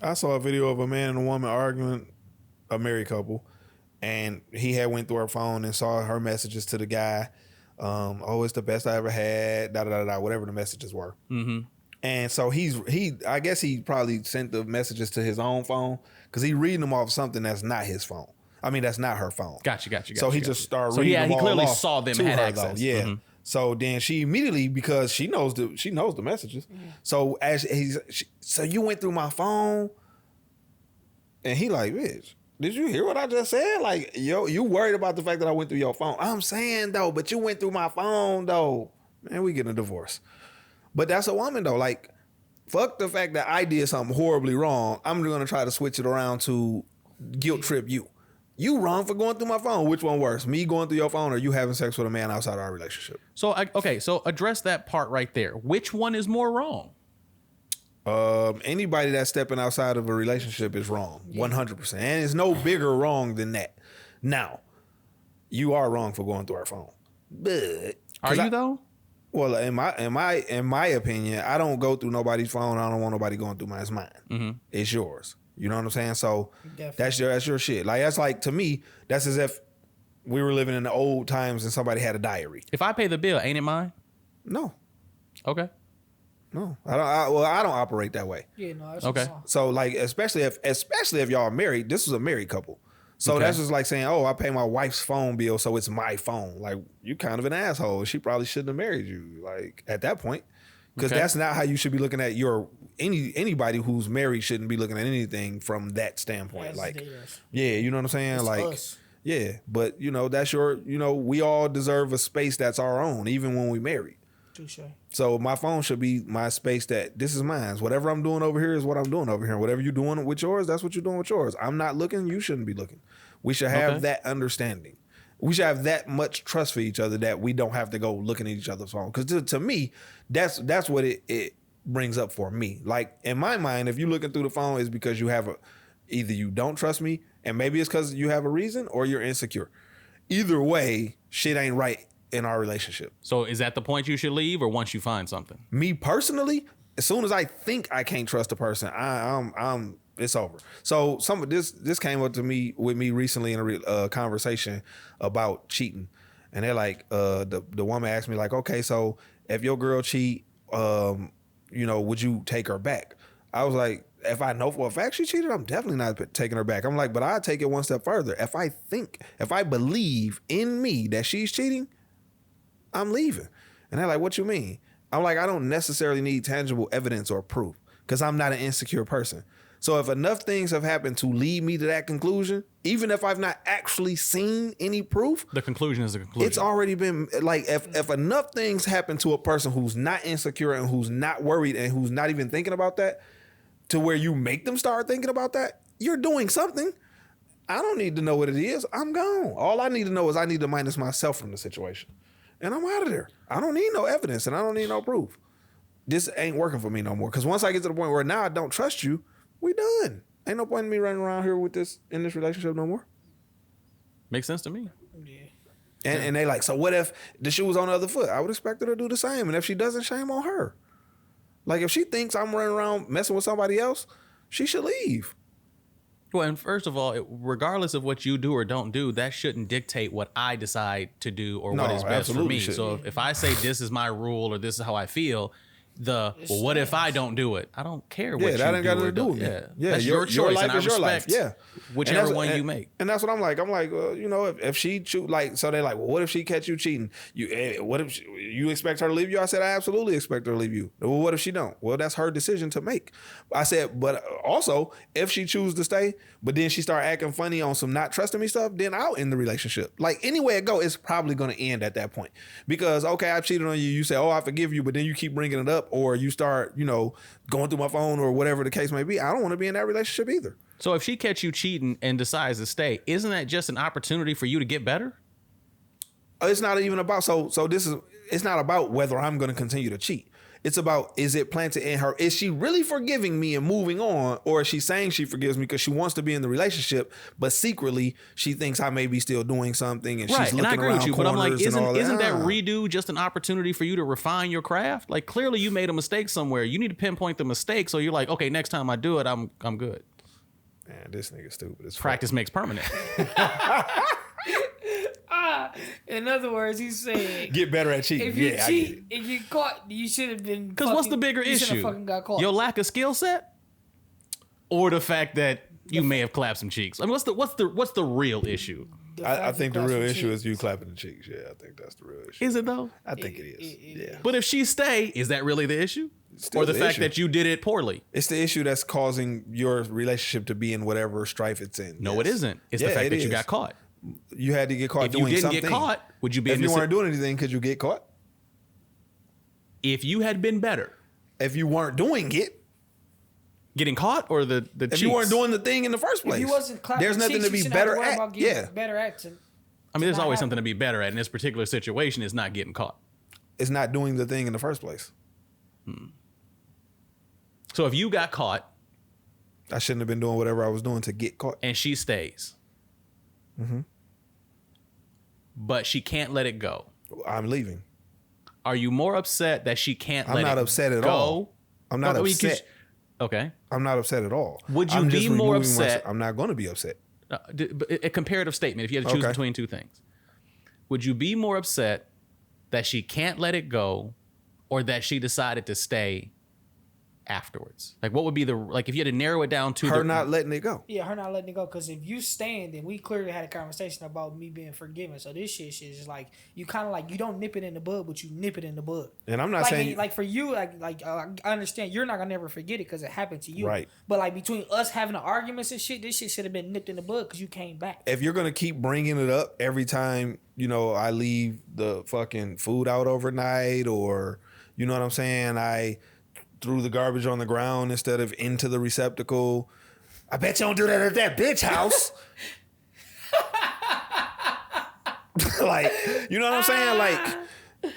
I saw a video of a man and a woman arguing, a married couple, and he had went through her phone and saw her messages to the guy. Oh, it's the best I ever had, whatever the messages were. Mm-hmm. And so I guess he probably sent the messages to his own phone because he reading them off something that's not his phone. I mean, that's not her phone. Gotcha. So he just started reading them all off. So he clearly saw them and had access. Yeah. Mm-hmm. So then she immediately, because she knows the messages. Mm-hmm. So so you went through my phone, and he like, bitch, did you hear what I just said? Like, yo, you worried about the fact that I went through your phone? I'm saying though, but you went through my phone though. Man, we getting a divorce. But that's a woman though. Like, fuck the fact that I did something horribly wrong. I'm gonna try to switch it around to guilt trip you. You wrong for going through my phone. Which one worse? Me going through your phone or you having sex with a man outside our relationship? So, so address that part right there. Which one is more wrong? Anybody that's stepping outside of a relationship is wrong, 100%. And it's no bigger wrong than that. Now, you are wrong for going through our phone. But are you though? Well, in my opinion, I don't go through nobody's phone. I don't want nobody going through mine. It's mine. Mm-hmm. It's yours. You know what I'm saying? So that's your shit. Like, that's like, to me, that's as if we were living in the old times and somebody had a diary. If I pay the bill, ain't it mine? No. Okay. No, I don't operate that way. Yeah, no. That's okay. So like, especially if y'all are married, this was a married couple. So that's just like saying, oh, I pay my wife's phone bill, so it's my phone. Like, you kind of an asshole. She probably shouldn't have married you. Like, at that point. Because that's not how you should be looking at anybody who's married shouldn't be looking at anything from that standpoint. Like, yeah, you know what I'm saying? It's like, us. Yeah, but that's we all deserve a space that's our own, even when we married. Touche. So my phone should be my space that this is mine. Whatever I'm doing over here is what I'm doing over here. Whatever you're doing with yours, that's what you're doing with yours. I'm not looking, you shouldn't be looking. We should have that understanding. We should have that much trust for each other that we don't have to go looking at each other's phone. Because to me, that's what it brings up for me. Like, in my mind, if you're looking through the phone, it's because you have either you don't trust me, and maybe it's because you have a reason, or you're insecure. Either way, shit ain't right in our relationship. So is that the point you should leave, or once you find something? Me personally, as soon as I think I can't trust a person, I'm it's over. So this came up with me recently in a conversation about cheating, and they're like, the woman asked me like, okay, so if your girl cheat, would you take her back? I was like, if I know for a fact she cheated, I'm definitely not taking her back. I'm like, but I take it one step further. If I believe in me that she's cheating, I'm leaving. And they're like, what you mean? I'm like, I don't necessarily need tangible evidence or proof because I'm not an insecure person. So if enough things have happened to lead me to that conclusion, even if I've not actually seen any proof, the conclusion is the conclusion. It's already been like, if enough things happen to a person who's not insecure and who's not worried and who's not even thinking about that, to where you make them start thinking about that, you're doing something. I don't need to know what it is. I'm gone. All I need to know is I need to minus myself from the situation. And I'm out of there. I don't need no evidence and I don't need no proof. This ain't working for me no more. Because once I get to the point where now I don't trust you, we done. Ain't no point in me running around here in this relationship no more. Makes sense to me. Yeah. And they like, so what if the shoe was on the other foot? I would expect her to do the same. And if she doesn't, shame on her. Like, if she thinks I'm running around messing with somebody else, she should leave. Well, and first of all, regardless of what you do or don't do, that shouldn't dictate what I decide to do or what is best for me. Shouldn't. So if I say this is my rule or this is how I feel, what if I don't do it? I don't care what you do. Yeah, that ain't got nothing to do with me. Yeah, that's your choice, life and I is your life. Yeah, whichever one you make. And that's what I'm like. I'm like, if she cheat, like, so they're like, well, what if she catch you cheating? What if you expect her to leave you? I said, I absolutely expect her to leave you. Well, what if she don't? Well, that's her decision to make. I said, but also, if she chooses to stay, but then she start acting funny on some not trusting me stuff, then I'll end the relationship. Like, anywhere it go, it's probably going to end at that point. Because, okay, I cheated on you. You say, oh, I forgive you, but then you keep bringing it up, or you start, going through my phone or whatever the case may be. I don't want to be in that relationship either. So if she catch you cheating and decides to stay, isn't that just an opportunity for you to get better? It's not even about, it's not about whether I'm going to continue to cheat. It's about, is it planted in her? Is she really forgiving me and moving on? Or is she saying she forgives me because she wants to be in the relationship, but secretly she thinks I may be still doing something and she's looking around corners but I'm like, isn't that Ah. redo just an opportunity for you to refine your craft? Like, clearly you made a mistake somewhere. You need to pinpoint the mistake so you're like, okay, next time I do it, I'm good. Man, this nigga stupid as fuck. Practice makes permanent. In other words, he's saying Get better at cheating. if you Yeah, cheat, if you caught, you should have been. Because what's the bigger you issue? Fucking got caught. Your lack of skill set, or the fact that you may have clapped some cheeks? I mean, what's the real issue? I think the real issue is you clapping the cheeks. Yeah, I think that's the real issue. Is it though? I think it is. Yeah. But if she stay, is that really the issue? Still Or the the fact issue. that you did it poorly? It's the issue that's causing your relationship to be in whatever strife it's in. No, Yes. it isn't. It's the Yeah, fact it that you is. got caught. You had to get caught If you doing didn't something. get caught, would you be If in you this? weren't doing anything, could you get caught? If you had been better, If you weren't doing it, getting caught or the if cheeks? you weren't doing the thing in the first If place, you wasn't clapping there's nothing cheeks, to you be shouldn't have better to worry at. about getting Yeah, better at. I mean, there's not always happen. something to be better at. In this particular situation, is not getting caught. it's not doing the thing in the first place. So if you got caught I shouldn't have been doing whatever I was doing to get caught. and she stays, Mm-hmm. but she can't let it go, I'm leaving. are you more upset that she can't I'm let not it upset at go? all. I'm not I mean, upset. Okay. I'm not upset at all. Would you I'm be just more removing upset- I'm not going to be upset. But a comparative statement, if you had to choose Okay. between two things, would you be more upset that she can't let it go or that she decided to stay afterwards? Like, what would be if you had to narrow it down to Her not letting it go. Yeah, her not letting it go. Because if you stand, then we clearly had a conversation about me being forgiven. So this shit is like you kind of like you don't nip it in the bud, but you nip it in the bud. And I'm not like, saying like for you, I understand you're not gonna never forget it because it happened to you. Right. But like between us having the arguments and shit, this shit should have been nipped in the bud because you came back. if you're going to keep bringing it up every time, I leave the fucking food out overnight, or you know what I'm saying, I threw the garbage on the ground instead of into the receptacle. I bet you don't do that at that bitch house. Like, you know what I'm saying? Like,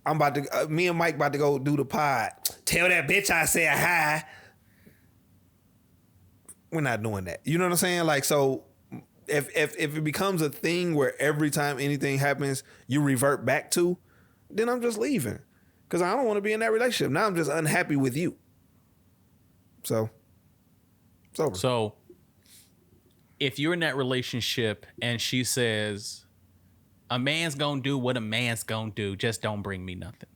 I'm about to, me and Mike about to go do the pod. Tell that bitch I said hi. We're not doing that. You know what I'm saying? Like, so if it becomes a thing where every time anything happens, you revert back to, then I'm just leaving. Because I don't want to be in that relationship. Now I'm just unhappy with you. So, it's over. So, if you're in that relationship and she says, a man's gonna do what a man's gonna do, just don't bring me nothing.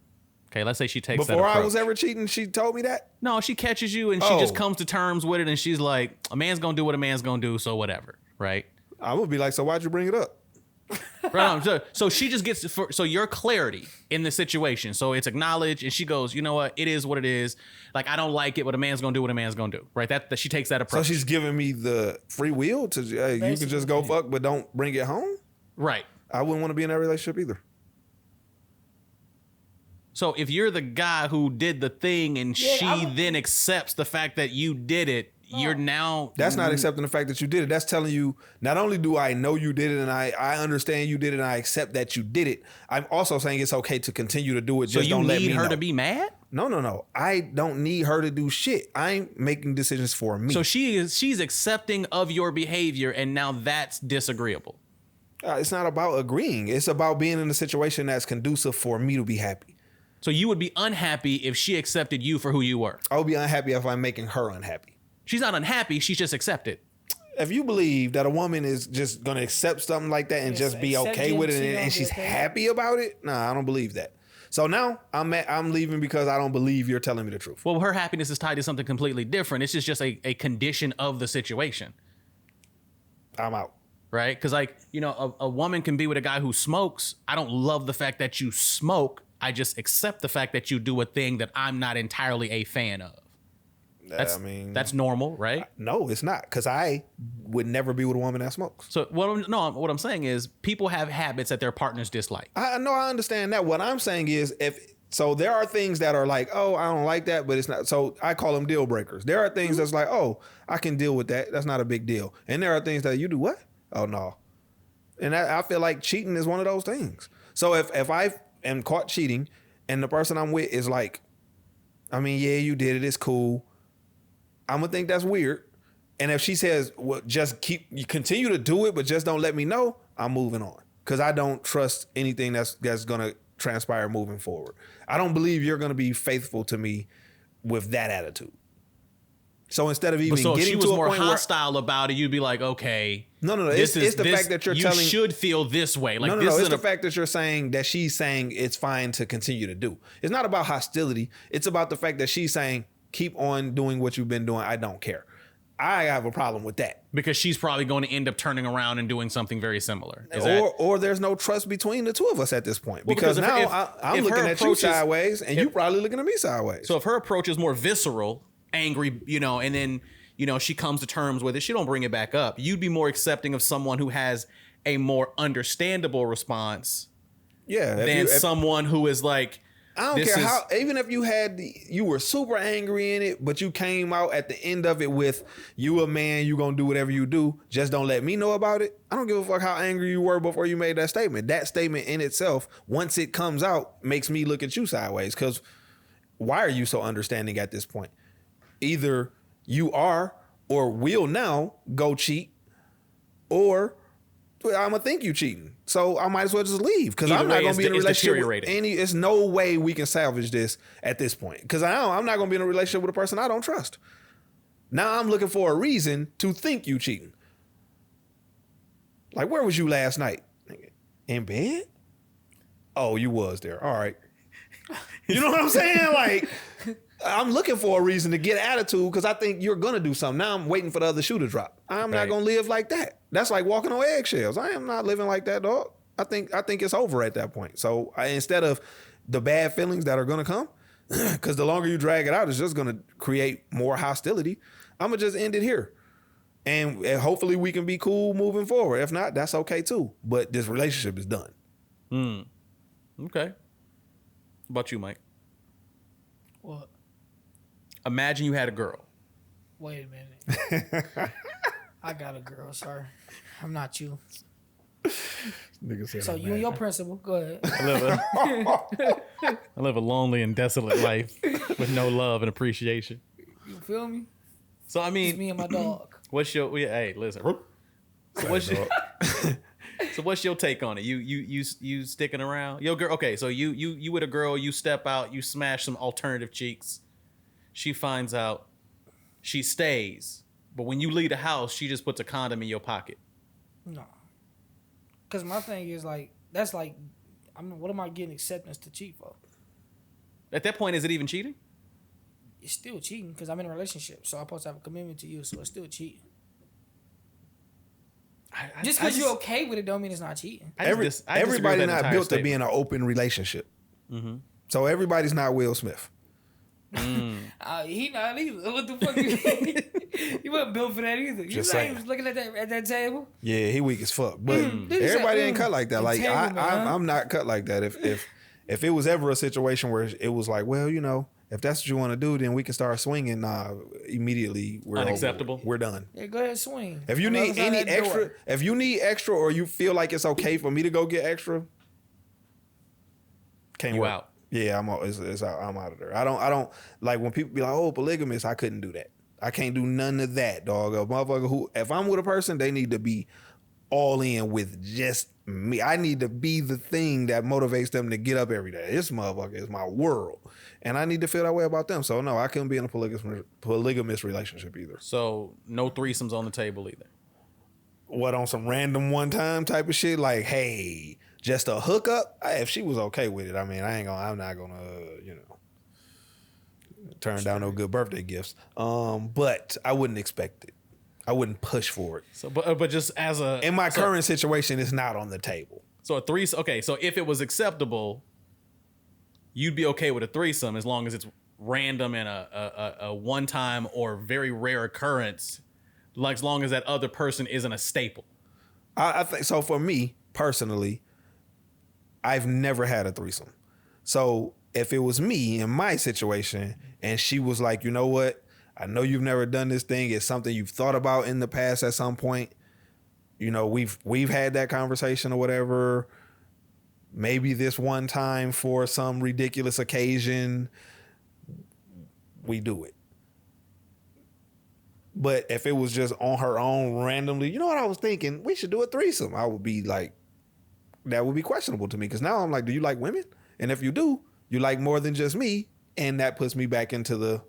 Okay, let's say she takes that Before I approach. was ever cheating, she told me that? No, she catches you and she Oh. just comes to terms with it and she's like, a man's gonna do what a man's gonna do, so whatever, right? I would be like, so why'd you bring it up? Right on. So she just gets so your clarity in the situation. So it's acknowledged, and she goes, you know what? It is what it is. Like, I don't like it. What a man's gonna do, what a man's gonna do. Right? That she takes that So approach. she's giving me the free will to, hey, you can just go fuck, but don't bring it home? Right. I wouldn't want to be in that relationship either. So if you're the guy who did the thing and Yeah, she then accepts the fact that you did it, you're now That's not accepting the fact that you did it. That's telling you, not only do I know you did it and I understand you did it and I accept that you did it, I'm also saying it's okay to continue to do it. So Just you don't let need me her know. to be mad? No. I don't need her to do shit. I'm making decisions for me. So she's accepting of your behavior, and now that's disagreeable. It's not about agreeing. It's about being in a situation that's conducive for me to be happy. So you would be unhappy if she accepted you for who you were. I would be unhappy if I'm making her unhappy. She's not unhappy, she's just accepted. If you believe that a woman is just going to accept something like that and Yes, just be accept okay it with and it she and gonna she's be okay. happy about it, nah, I don't believe that. So now I'm leaving because I don't believe you're telling me the truth. Well, her happiness is tied to something completely different. It's just a condition of the situation, I'm out. right? Because, like, a woman can be with a guy who smokes. I don't love the fact that you smoke. I just accept the fact that you do a thing that I'm not entirely a fan of. That's normal, right? No, it's not, because I would never be with a woman that smokes. So what I'm saying is people have habits that their partners dislike. I know, I understand that. What I'm saying is, so there are things that are like, oh, I don't like that, but it's not. So I call them deal breakers. There are things that's like, oh, I can deal with that. That's not a big deal. And there are things that you do what? Oh, no. And I feel like cheating is one of those things. So if I am caught cheating and the person I'm with is like I mean, yeah, you did it. It's cool. I'm gonna think that's weird. And if she says, well, you continue to do it, but just don't let me know, I'm moving on. Because I don't trust anything that's gonna transpire moving forward. I don't believe you're gonna be faithful to me with that attitude. So instead of even so getting if she was to a more point hostile about it, you'd be like, okay. No. It's the fact that you're you telling. You should feel this way. Like No. It's the fact that you're saying that she's saying it's fine to continue to do. It's not about hostility. It's about the fact that she's saying, keep on doing what you've been doing. I don't care. I have a problem with that. Because she's probably going to end up turning around and doing something very similar. Or there's no trust between the two of us at this point. Well, because now I'm looking at you sideways and you probably looking at me sideways. So if her approach is more visceral, angry, and then, she comes to terms with it, she don't bring it back up. You'd be more accepting of someone who has a more understandable response than someone who is like, I don't care how, even if you were super angry in it, but you came out at the end of it with, you a man, you gonna do whatever you do, just don't let me know about it. I don't give a fuck how angry you were before you made that statement. That statement in itself, once it comes out, makes me look at you sideways. Because why are you so understanding at this point? Either you are or will now go cheat, or I'm gonna think you cheating. So I might as well just leave because I'm not gonna be in a relationship with there's no way we can salvage this at this point. Because I'm not gonna be in a relationship with a person I don't trust. Now I'm looking for a reason to think you cheating. Like, where was you last night? In bed? Oh, you was there. All right. You know what I'm saying? Like, I'm looking for a reason to get attitude because I think you're going to do something. Now I'm waiting for the other shoe to drop. I'm not going to live like that. That's like walking on eggshells. I am not living like that, dog. I think it's over at that point. So instead of the bad feelings that are going to come, because the longer you drag it out, it's just going to create more hostility. I'm going to just end it here. And hopefully we can be cool moving forward. If not, that's okay too. But this relationship is done. Okay. What about you, Mike? What? Imagine you had a girl. Wait a minute. I got a girl, sir. I'm not you. So you and your principal, go ahead. I live a lonely and desolate life with no love and appreciation. You feel me? So I mean, it's me and my dog. Hey, listen. So what's your take on it? You sticking around? Yo, girl. Okay, so you with a girl. You step out. You smash some alternative cheeks. She finds out. She stays. But when you leave the house, she just puts a condom in your pocket. No. Because my thing is like, that's like, what am I getting acceptance to cheat for? At that point, is it even cheating? It's still cheating because I'm in a relationship. So I'm supposed to have a commitment to you. So it's still cheating. Just because you're okay with it don't mean it's not cheating. Everybody's not built to be in an open relationship. Mm-hmm. So everybody's not Will Smith. He not either. What the fuck? He wasn't built for that either. You know, he was looking at that table. Yeah, he weak as fuck. But everybody ain't cut like that. Like I'm not cut like that. If it was ever a situation where it was like, well, if that's what you want to do, then we can start swinging. Immediately we're unacceptable. Over. We're done. Yeah, go ahead, swing. If you need any extra, if you need extra, or you feel like it's okay for me to go get extra, can't work. Out. Yeah, I'm out of there. I don't like when people be like, oh, polygamous. I couldn't do that. I can't do none of that, dog. A motherfucker if I'm with a person, they need to be all in with just me. I need to be the thing that motivates them to get up every day. This motherfucker is my world. And I need to feel that way about them. So no, I couldn't be in a polygamous relationship either. So no threesomes on the table either. What, on some random one time type of shit? Like, hey, just a hookup? If she was okay with it, I mean, I'm not gonna, turn down no good birthday gifts. But I wouldn't expect it. I wouldn't push for it. So, but just as in my current situation, it's not on the table. So a threesome. Okay, so if it was acceptable, you'd be okay with a threesome as long as it's random and a one time or very rare occurrence, like as long as that other person isn't a staple. I think so. For me personally, I've never had a threesome. So if it was me in my situation and she was like, you know what? I know you've never done this thing. It's something you've thought about in the past at some point. We've had that conversation or whatever. Maybe this one time for some ridiculous occasion, we do it. But if it was just on her own randomly, you know what I was thinking? We should do a threesome. I would be like, that would be questionable to me. Because now I'm like, do you like women? And if you do, you like more than just me. And that puts me back into the...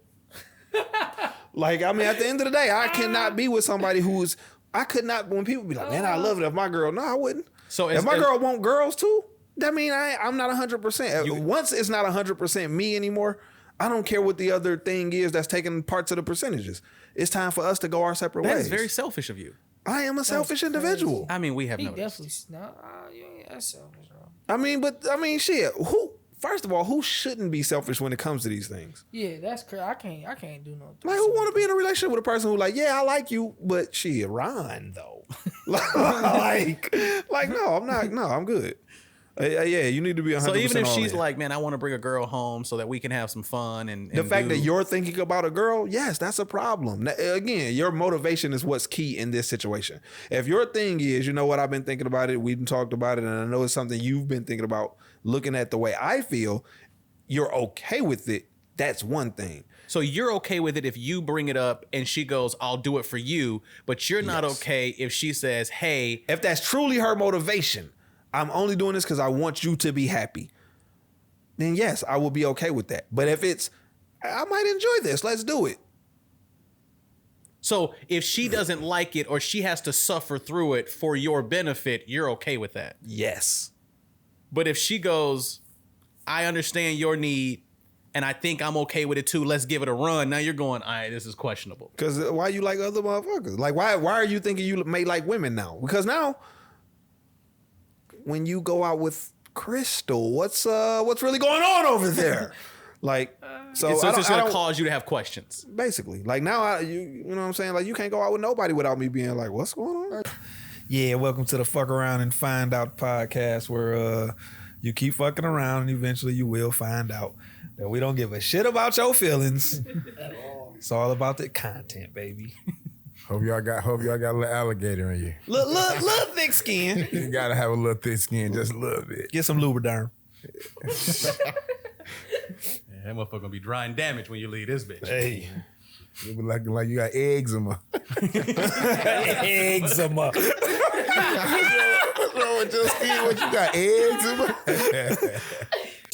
Like, I mean, at the end of the day, I cannot be with somebody who's... I could not... When people be like, man, I love it if my girl... No, I wouldn't. So if my girl want girls too, that mean I'm not 100%. Once it's not 100% me anymore, I don't care what the other thing is that's taking parts of the percentages. It's time for us to go our separate ways. That is very selfish of you. I am a selfish individual. I mean, we have he noticed. Definitely that's selfish, bro. I mean, shit. First of all, who shouldn't be selfish when it comes to these things? Yeah, that's crazy. I can't do no. Like, who want to be in a relationship with a person who like, yeah, I like you, but shit, Ron though. like, no, I'm not. No, I'm good. Yeah, you need to be 100%. So even if she's in. like, man, I want to bring a girl home so that we can have some fun and the fact that you're thinking about a girl, yes, that's a problem. Now, again, your motivation is what's key in this situation. If your thing is, you know what, I've been thinking about it, we've talked about it, and I know it's something you've been thinking about, looking at the way I feel, you're okay with it. That's one thing. So you're okay with it if you bring it up and she goes, I'll do it for you, but you're not okay if she says, hey. If that's truly her motivation, I'm only doing this because I want you to be happy, then yes, I will be okay with that. But if it's, I might enjoy this, let's do it. So if she doesn't like it or she has to suffer through it for your benefit, you're okay with that? Yes. But if she goes, I understand your need and I think I'm okay with it too, let's give it a run. Now you're going, all right, this is questionable. Because why you like other motherfuckers? Like, why are you thinking you may like women now? Because now, when you go out with Crystal, what's really going on over there? Like, so it's just gonna cause you to have questions. Basically, like now, you know what I'm saying? Like, you can't go out with nobody without me being like, what's going on? Yeah, welcome to the Fuck Around and Find Out podcast, where you keep fucking around and eventually you will find out that we don't give a shit about your feelings. It's all about the content, baby. Hope y'all got a little alligator in you. Little thick skin. You gotta have a little thick skin, just a little bit. Get some Lubriderm. That motherfucker gonna be dry and damaged when you leave this bitch. Hey. You be like you got eczema. Eczema. What's wrong with your skin? What you got, eczema?